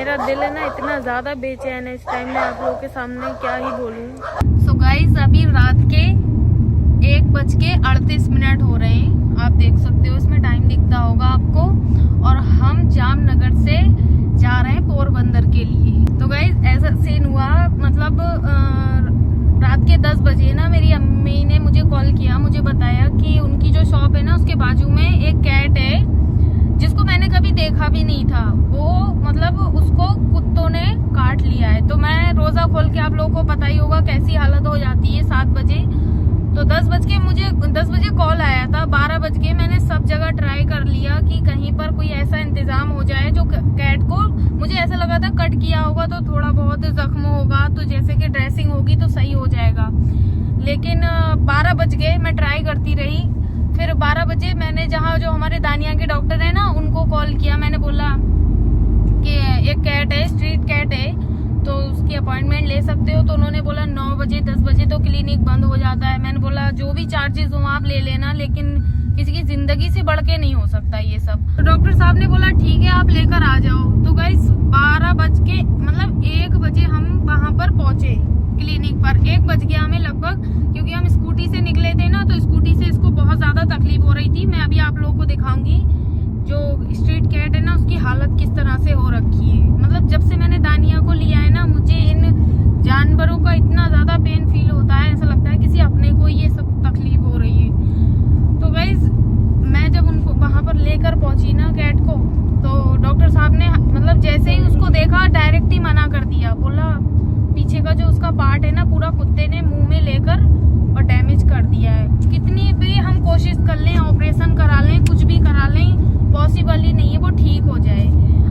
मेरा दिल है ना इतना ज़्यादा बेचैन है इस टाइम में, आप लोगों के सामने क्या ही बोलूँ। सो गाइस अभी रात के 1:38 हो रहे हैं, आप देख सकते हो इसमें टाइम दिखता होगा आपको। और हम जामनगर से जा रहे हैं पोरबंदर के लिए। तो गाइस ऐसा सीन हुआ, मतलब रात के 10 बजे ना मेरी अम्मी ने मुझे कॉल किया, मुझे बताया कि उनकी जो शॉप है ना उसके बाजू में एक कैट है जिसको मैंने कभी देखा भी नहीं था। वो मतलब उसको कुत्तों ने काट लिया है। तो मैं रोजा खोल के, आप लोगों को पता ही होगा कैसी हालत हो जाती है 7 बजे। तो 10 बजे कॉल आया था, 12 बजे मैंने सब जगह ट्राई कर लिया कि कहीं पर कोई ऐसा इंतजाम हो जाए जो कैट को, मुझे ऐसा लगा था कट किया होगा तो थोड़ा बहुत जख्म होगा तो जैसे कि ड्रेसिंग होगी तो सही हो जाएगा। लेकिन 12 बजे मैं ट्राई करती रही। फिर 12 बजे मैंने जहाँ जो हमारे दानिया के डॉक्टर है ना उनको कॉल किया। मैंने बोला कि एक कैट है, स्ट्रीट कैट है, तो उसकी अपॉइंटमेंट ले सकते हो। तो उन्होंने बोला 9 बजे 10 बजे तो क्लिनिक बंद हो जाता है। मैंने बोला जो भी चार्जेस हो आप ले लेना, लेकिन किसी की जिंदगी से बढ़ के नहीं हो सकता ये सब। तो डॉक्टर साहब ने बोला ठीक है आप लेकर आ जाओ। तो गाइस 12 बज के मतलब 1 बजे हम वहाँ पर पहुंचे क्लिनिक पर। 1 बज गया हमें लगभग, क्योंकि हम स्कूटी से निकले थे ना, तो स्कूटी से इसको बहुत ज्यादा तकलीफ हो रही थी। मैं अभी आप लोगों को दिखाऊंगी जो स्ट्रीट कैट है ना उसकी हालत किस तरह से हो रखी है। मतलब जब से मैंने दानिया को लिया है ना, मुझे इन जानवरों का इतना ज्यादा पेन फील होता है, ऐसा लगता है किसी अपने को ये सब तकलीफ हो रही है। तो गाइस मैं जब उनको वहां पर लेकर पहुंची ना कैट को, तो डॉक्टर साहब ने मतलब जैसे ही उसको देखा डायरेक्ट ही मना कर दिया। बोला पीछे का जो उसका पार्ट है ना पूरा कुत्ते ने मुंह में लेकर और डैमेज कर दिया है। कितनी भी हम कोशिश कर लें, ऑपरेशन करा लें, कुछ भी करा लें, पॉसिबल ही नहीं है वो ठीक हो जाए।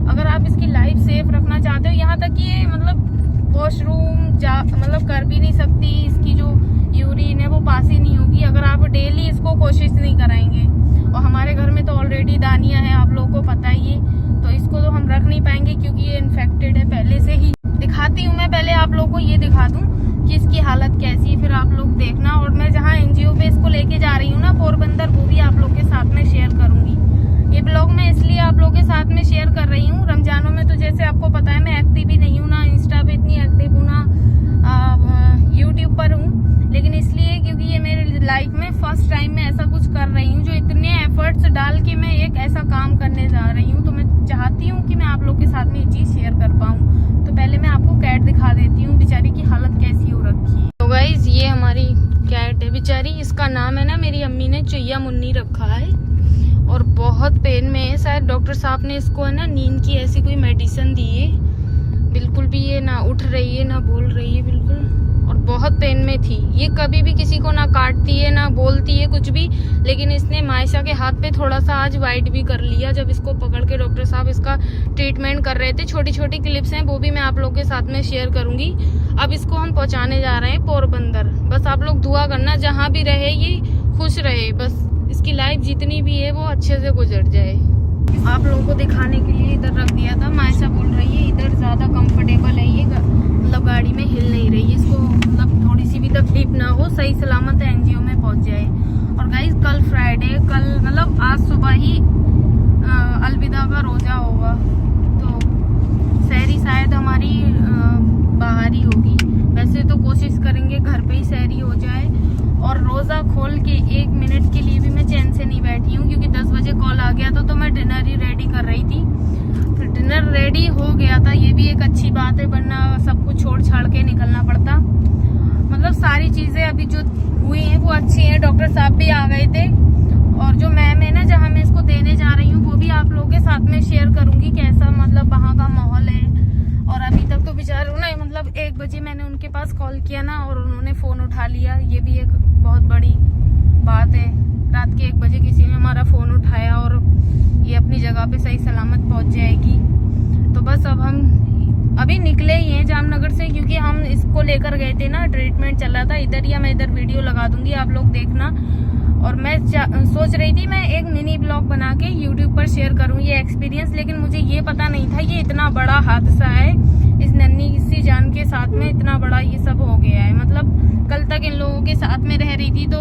अगर आप इसकी लाइफ सेफ रखना चाहते हो, यहाँ तक ये मतलब वॉशरूम मतलब कर भी नहीं सकती, इसकी जो यूरिन है वो पास ही नहीं होगी अगर आप डेली इसको कोशिश नहीं कराएंगे। और हमारे घर में तो ऑलरेडी दानिया है, आप लोगों को पता ही है, तो इसको तो हम रख नहीं पाएंगे क्योंकि ये इन्फेक्टेड है पहले से ही। दिखाती हूँ मैं, पहले आप लोगों को ये दिखा दूँ कि इसकी हालत कैसी है, फिर आप लोग देखना। और मैं जहाँ NGO पे इसको लेके जा रही हूँ ना पोरबंदर, वो भी आप लोग के साथ में शेयर करूंगी। ये ब्लॉग मैं इसलिए आप लोगों के साथ में शेयर कर रही हूँ, रमजानों में तो जैसे आपको पता है मैं एक्टिव ही नहीं हूँ, ना इंस्टा पे इतनी एक्टिव हूँ, ना यूट्यूब पर हूँ, लेकिन इसलिए क्योंकि ये मेरे लाइफ में फर्स्ट टाइम मैं ऐसा कुछ कर रही हूँ जो इतने एफर्ट्स डाल के मैं एक ऐसा काम करने जा रही हूँ। तो मैं चाहती हूँ कि मैं आप लोग के साथ में ये चीज शेयर कर पाऊँ। तो पहले मैं आपको कैट दिखा देती हूँ, बेचारी की हालत कैसी हो रखी है। तो गाइस ये हमारी कैट है बेचारी, इसका नाम है ना मेरी अम्मी ने चुईया मुन्नी रखा है और बहुत पेन में है। शायद डॉक्टर साहब ने इसको है ना नींद की ऐसी कोई मेडिसिन दी है, बिल्कुल भी ये ना उठ रही है ना बोल रही है बिल्कुल, और बहुत पेन में थी। ये कभी भी किसी को ना काटती है ना बोलती है कुछ भी, लेकिन इसने मायशा के हाथ पे थोड़ा सा आज वाइट भी कर लिया जब इसको पकड़ के डॉक्टर साहब इसका ट्रीटमेंट कर रहे थे। छोटी छोटी क्लिप्स हैं वो भी मैं आप लोग के साथ में शेयर करूंगी। अब इसको हम पहुंचाने जा रहे हैं पोरबंदर। बस आप लोग दुआ करना जहाँ भी रहे ये खुश रहे, बस इसकी लाइफ जितनी भी है वो अच्छे से गुजर जाए। आप लोगों को दिखाने के लिए इधर रख दिया था। मायशा बोल रही है इधर ज्यादा कंफर्टेबल है, ये मतलब गाड़ी में हिल नहीं रही है, इसको मतलब थोड़ी सी भी तकलीफ ना हो, सही सलामत NGO में पहुंच जाए। और गाइस कल फ्राइडे, कल मतलब आज सुबह ही अलविदा का रोजा होगा, तो सहरी शायद हमारी बाहर ही होगी। वैसे तो कोशिश करेंगे घर पे ही सहरी हो जाए। और रोजा खोल के 1 मिनट के लिए भी मैं चैन से नहीं बैठी हूँ, क्योंकि 10 बजे कॉल आ गया था तो मैं डिनर ही रेडी कर रही थी। फिर डिनर रेडी हो गया था, ये भी एक अच्छी बात है, वरना सब कुछ छोड़ छाड़ के निकलना पड़ता। मतलब सारी चीजें अभी जो हुई हैं वो अच्छी हैं। डॉक्टर साहब भी आ गए थे, और जो मैम है ना जहाँ मैं इसको देने जा रही हूँ वो भी आप लोगों के साथ में शेयर करूंगी कैसा मतलब वहाँ का माहौल है। और अभी तक तो बेचारों ने मतलब 1 बजे मैंने उनके पास कॉल किया ना और उन्होंने फोन उठा लिया, ये भी एक बहुत बड़ी बात है। रात के 1 बजे किसी ने हमारा फोन उठाया और ये अपनी जगह पे सही सलामत पहुंच जाएगी। तो बस अब हम अभी निकले ही हैं जामनगर से, क्योंकि हम इसको लेकर गए थे ना, ट्रीटमेंट चल रहा था इधर, या मैं इधर वीडियो लगा दूंगी आप लोग देखना। और मैं सोच रही थी मैं एक मिनी ब्लॉग बना के यूट्यूब पर शेयर करूँ ये एक्सपीरियंस, लेकिन मुझे ये पता नहीं था ये इतना बड़ा हादसा है, इस नन्ही सी जान के साथ में इतना बड़ा ये सब हो गया है। मतलब कल तक इन लोगों के साथ में रह रही थी तो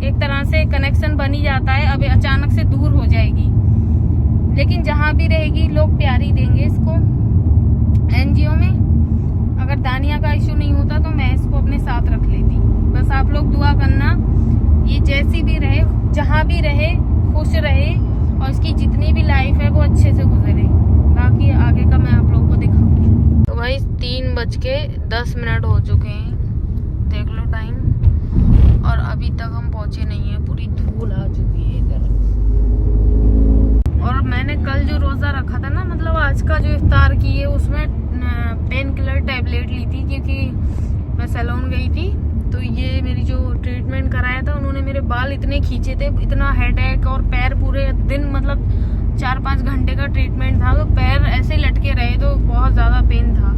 एक तरह से कनेक्शन बन ही जाता है, अब अचानक से दूर हो जाएगी। लेकिन जहाँ भी रहेगी लोग प्यार ही देंगे इसको। एनजीओ में। अगर दानिया का इशू नहीं होता तो मैं इसको अपने साथ रख लेती। बस आप लोग दुआ करना, ये जैसी भी रहे, जहाँ भी रहे, खुश रहे और इसकी जितनी भी लाइफ है वो अच्छे से गुजरे। बाकी आगे का मैं आप लोगों को दिखाऊंगी। तो भाई 3:10 हो चुके हैं, देख लो टाइम, और अभी तक हम पहुंचे नहीं है। पूरी धूल आ चुकी है इधर। और मैंने कल जो रोजा रखा था ना, मतलब आज का जो इफ्तार की है, उसमें पेन किलर टैबलेट ली थी क्योंकि मैं सैलून गई थी। तो ये मेरी जो ट्रीटमेंट कराया था, उन्होंने मेरे बाल इतने खींचे थे, इतना हेडेक, और पैर पूरे दिन, मतलब 4-5 घंटे का ट्रीटमेंट था, तो पैर ऐसे लटके रहे, तो बहुत ज़्यादा पेन था।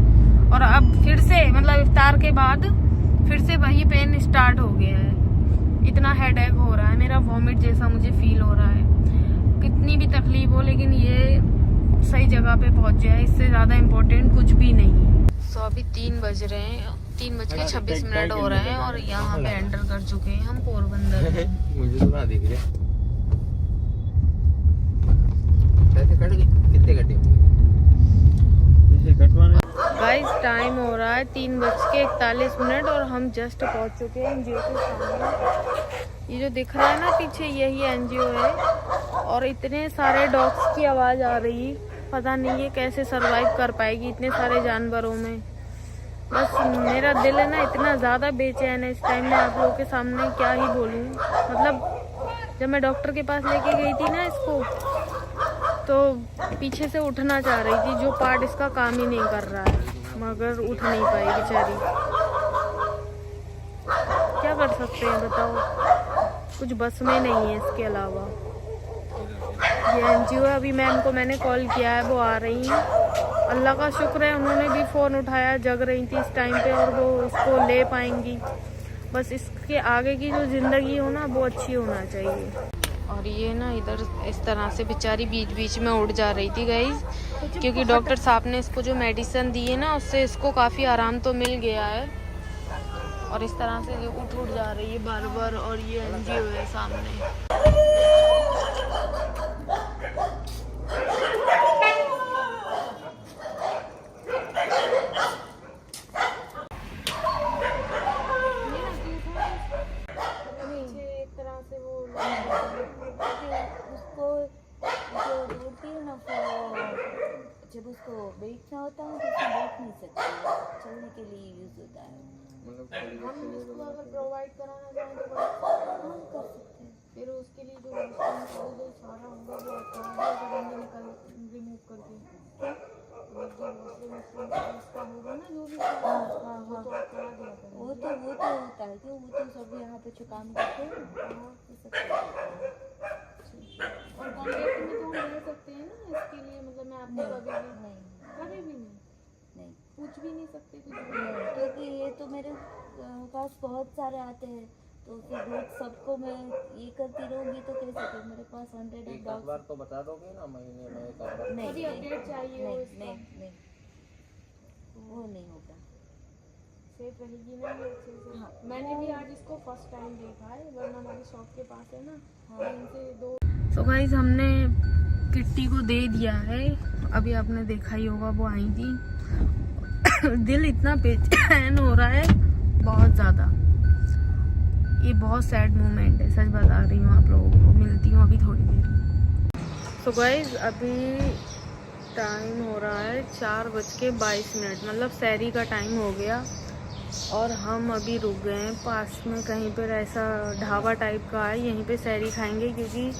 और अब फिर से, मतलब इफ्तार के बाद फिर से वही पेन स्टार्ट हो गया है। इतना हेडेक हो रहा है, मेरा वॉमिट जैसा मुझे फील हो रहा है। कितनी भी तकलीफ हो, लेकिन ये सही जगह पे पहुंच जाए, इससे ज़्यादा इम्पोर्टेंट कुछ भी नहीं है। सो अभी 3 बज रहे हैं, 3:26 हो रहे हैं, और यहाँ पे एंटर कर चुके हैं हम पोरबंदर में। मुझे तो ना दिख रहा कितने घंटे गाइस टाइम हो रहा है 3:41 और हम जस्ट पहुंच चुके हैं एनजीओ के सामने। ये जो दिख रहा है ना पीछे, यही एनजीओ है। और इतने सारे डॉग्स की आवाज़ आ रही, पता नहीं ये कैसे सरवाइव कर पाएगी इतने सारे जानवरों में। बस मेरा दिल है ना इतना ज़्यादा बेचैन है इस टाइम में, आप लोगों के सामने क्या ही बोलूँ। मतलब जब मैं डॉक्टर के पास लेके गई थी ना इसको, तो पीछे से उठना चाह रही थी, जो पार्ट इसका काम ही नहीं कर रहा है, मगर उठ नहीं पाई बेचारी। क्या कर सकते हैं बताओ, कुछ बस में नहीं है इसके अलावा। ये एनजीओ है, अभी मैम को मैंने कॉल किया है, वो आ रही हैं। अल्लाह का शुक्र है, उन्होंने भी फ़ोन उठाया, जग रही थी इस टाइम पे, और वो इसको ले पाएंगी। बस इसके आगे की जो ज़िंदगी हो ना, वो अच्छी होना चाहिए। और ये ना इधर इस तरह से बेचारी बीच बीच में उठ जा रही थी गाइस, क्योंकि डॉक्टर साहब ने इसको जो मेडिसिन दी है ना, उससे इसको काफ़ी आराम तो मिल गया है। और इस तरह से ये उठ जा रही है बार बार। और ये एनजीओ है सामने। जब उसको बैठना होता है तो उसको बैठ नहीं सकती, चलने के लिए यूज़ होता है। हम इसको अगर प्रोवाइड कराना चाहें तो हम कर सकते हैं। फिर उसके लिए जो सारा होगा वो रिमूव करके इसका होगा ना, जो भी वो तो करा दिया करें। वो तो होता है क्यों, वो तो सब यहाँ पे जो काम करते हैं। और कॉन्ट्रैक्ट में तो हम ले सकते हैं ना इसके लिए, मतलब मैं आपको कभी भी नहीं पूछ भी नहीं सकते कुछ भी, क्योंकि ये तो मेरे पास बहुत सारे आते हैं, तो फिर रोज सबको मैं ये करती रहूँगी तो कैसे कर। मेरे पास 100 बार तो बता दोगे ना, महीने में नहीं अपडेट चाहिए हो इसका। नहीं वो नहीं होगा, सेफ रहेगी ना ये अच्छे से। हाँ। मैंने भी आज इसको फर्स्ट टाइम देखा है, वरना हमारी शॉप के पास है ना। हाँ। इनसे 2 तो गाइस हमने किट्टी को दे दिया है, अभी आपने देखा ही होगा वो आई थी। दिल इतना बेचैन हो रहा है बहुत ज़्यादा, ये बहुत सैड मोमेंट है, सच बता रही हूँ आप लोगों को। मिलती हूँ अभी थोड़ी देर। तो गाइस अभी टाइम हो रहा है 4:22, मतलब सहरी का टाइम हो गया। और हम अभी रुक गए हैं पास में कहीं पर, ऐसा ढाबा टाइप का है, यहीं पे सहरी खाएंगे, क्योंकि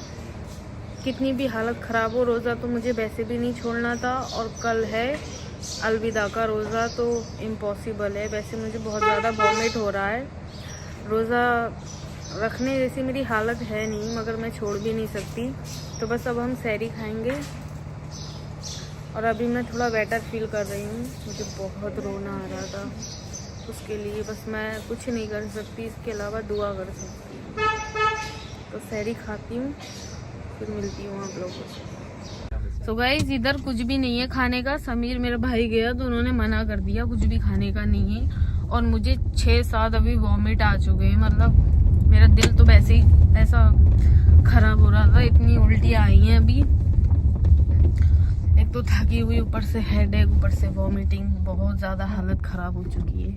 कितनी भी हालत ख़राब हो, रोज़ा तो मुझे वैसे भी नहीं छोड़ना था, और कल है अलविदा का रोज़ा, तो इम्पॉसिबल है। वैसे मुझे बहुत ज़्यादा वॉमिट हो रहा है, रोज़ा रखने जैसी मेरी हालत है नहीं, मगर मैं छोड़ भी नहीं सकती। तो बस अब हम सहरी खाएंगे। और अभी मैं थोड़ा बेटर फील कर रही हूँ, मुझे बहुत रोना आ रहा था, उसके लिए बस मैं कुछ नहीं कर सकती, इसके अलावा दुआ कर सकती हूँ। तो सहरी खाती हूँ, फिर मिलती हूँ आप लोगों से। तो गाइस इधर कुछ भी नहीं है खाने का। समीर मेरा भाई गया तो उन्होंने मना कर दिया, कुछ भी खाने का नहीं है। और मुझे 6-7 अभी वॉमिट आ चुके हैं, मतलब मेरा दिल तो वैसे ही ऐसा खराब हो रहा था, इतनी उल्टी आई हैं अभी। एक तो थकी हुई, ऊपर से हेडेक, ऊपर से वॉमिटिंग, बहुत ज़्यादा हालत ख़राब हो चुकी है।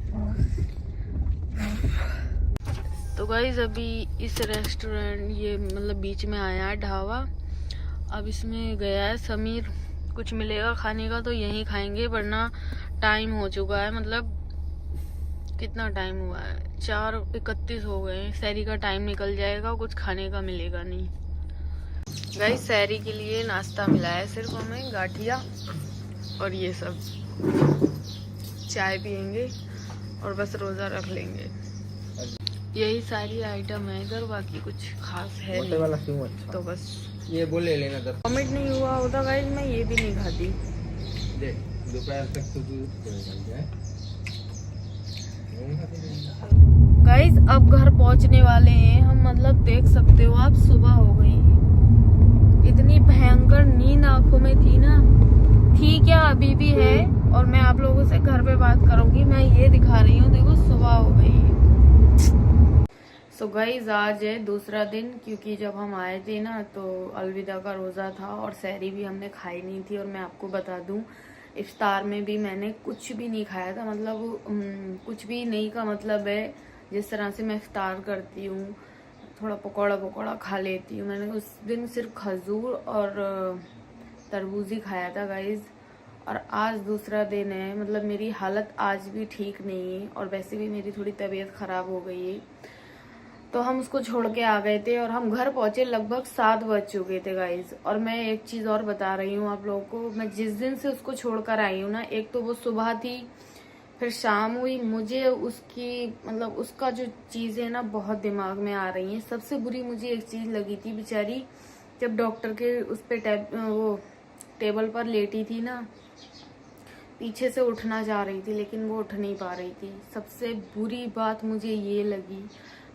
तो गाइस अभी इस रेस्टोरेंट, ये मतलब बीच में आया है ढाबा, अब इसमें गया है समीर, कुछ मिलेगा खाने का तो यहीं खाएंगे, वरना टाइम हो चुका है। मतलब कितना टाइम हुआ है, 4:31 हो गए, सैरी का टाइम निकल जाएगा, कुछ खाने का मिलेगा नहीं। गाइस सैरी के लिए नाश्ता मिला है सिर्फ हमें, गाठिया और ये सब, चाय पियेंगे और बस रोज़ा रख लेंगे। यही सारी आइटम है इधर, बाकी कुछ खास है नहीं। वाला क्यों अच्छा? तो बस ये बोले लेना दर वॉमिट नहीं हुआ होता गाइस, मैं ये भी नहीं खाती। देख दोपहर तक तो तू गाइस अब घर पहुंचने वाले हैं हम, मतलब देख सकते हो आप, सुबह हो गई है। इतनी भयंकर नींद आंखों में थी ना, थी क्या अभी भी है, और मैं आप लोगों से घर पे बात करूंगी। मैं ये दिखा रही हूँ, देखो सुबह हो गई है। सो गाइस आज है दूसरा दिन, क्योंकि जब हम आए थे ना तो अलविदा का रोज़ा था और सहरी भी हमने खाई नहीं थी। और मैं आपको बता दूं, इफ्तार में भी मैंने कुछ भी नहीं खाया था। मतलब कुछ भी नहीं का मतलब है, जिस तरह से मैं इफ्तार करती हूँ, थोड़ा पकौड़ा खा लेती हूँ, मैंने उस दिन सिर्फ खजूर और तरबूज ही खाया था गाइज। और आज दूसरा दिन है, मतलब मेरी हालत आज भी ठीक नहीं है, और वैसे भी मेरी थोड़ी तबीयत ख़राब हो गई है। तो हम उसको छोड़ के आ गए थे और हम घर पहुंचे लगभग 7 बज चुके थे गाइज। और मैं एक चीज़ और बता रही हूँ आप लोगों को, मैं जिस दिन से उसको छोड़कर आई हूँ ना, एक तो वो सुबह थी, फिर शाम हुई, मुझे उसकी मतलब उसका जो चीज़ें ना बहुत दिमाग में आ रही हैं। सबसे बुरी मुझे एक चीज़ लगी थी, बेचारी जब डॉक्टर के उस पर वो टेबल पर लेटी थी ना, पीछे से उठना चाह रही थी लेकिन वो उठ नहीं पा रही थी। सबसे बुरी बात मुझे ये लगी,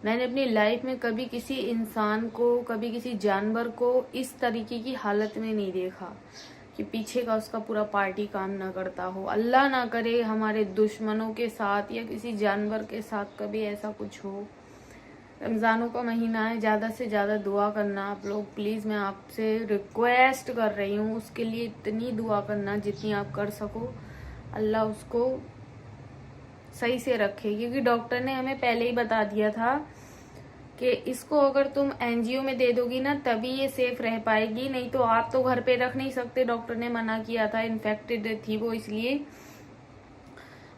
मैंने अपनी लाइफ में कभी किसी इंसान को, कभी किसी जानवर को इस तरीके की हालत में नहीं देखा कि पीछे का उसका पूरा पार्टी काम ना करता हो। अल्लाह ना करे हमारे दुश्मनों के साथ या किसी जानवर के साथ कभी ऐसा कुछ हो। रमज़ानों का महीना है, ज़्यादा से ज़्यादा दुआ करना आप लोग, प्लीज़ मैं आपसे रिक्वेस्ट कर रही हूँ, उसके लिए इतनी दुआ करना जितनी आप कर सको। अल्लाह उसको सही से रखे, क्योंकि डॉक्टर ने हमें पहले ही बता दिया था कि इसको अगर तुम एनजीओ में दे दोगी ना तभी ये सेफ रह पाएगी, नहीं तो आप तो घर पे रख नहीं सकते। डॉक्टर ने मना किया था, इन्फेक्टेड थी वो, इसलिए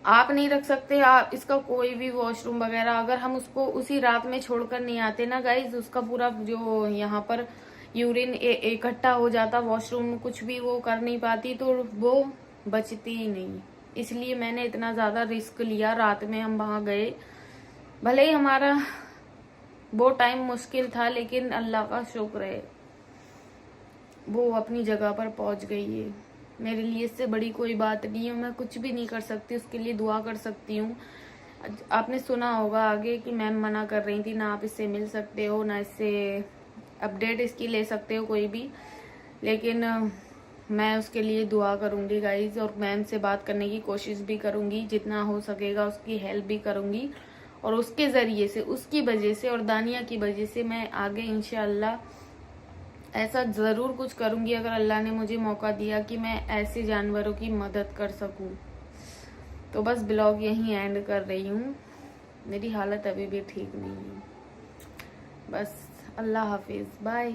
आप नहीं रख सकते। आप इसका कोई भी वॉशरूम वगैरह, अगर हम उसको उसी रात में छोड़कर नहीं आते ना गाइज, उसका पूरा जो यहाँ पर यूरिन इकट्ठा हो जाता, वॉशरूम कुछ भी वो कर नहीं पाती, तो वो बचती ही नहीं। इसलिए मैंने इतना ज़्यादा रिस्क लिया, रात में हम वहाँ गए। भले ही हमारा वो टाइम मुश्किल था, लेकिन अल्लाह का शुक्र है वो अपनी जगह पर पहुँच गई है। मेरे लिए इससे बड़ी कोई बात नहीं है, मैं कुछ भी नहीं कर सकती, उसके लिए दुआ कर सकती हूँ। आपने सुना होगा आगे कि मैम मना कर रही थी, ना आप इससे मिल सकते हो, ना इससे अपडेट इसकी ले सकते हो कोई भी, लेकिन मैं उसके लिए दुआ करूँगी गाइज, और मैम से बात करने की कोशिश भी करूँगी, जितना हो सकेगा उसकी हेल्प भी करूँगी। और उसके ज़रिए से, उसकी वजह से और दानिया की वजह से मैं आगे इंशाअल्लाह ऐसा ज़रूर कुछ करूँगी, अगर अल्लाह ने मुझे मौका दिया कि मैं ऐसे जानवरों की मदद कर सकूँ। तो बस ब्लॉग यहीं एंड कर रही हूँ, मेरी हालत अभी भी ठीक नहीं है। बस अल्लाह हाफिज़, बाय।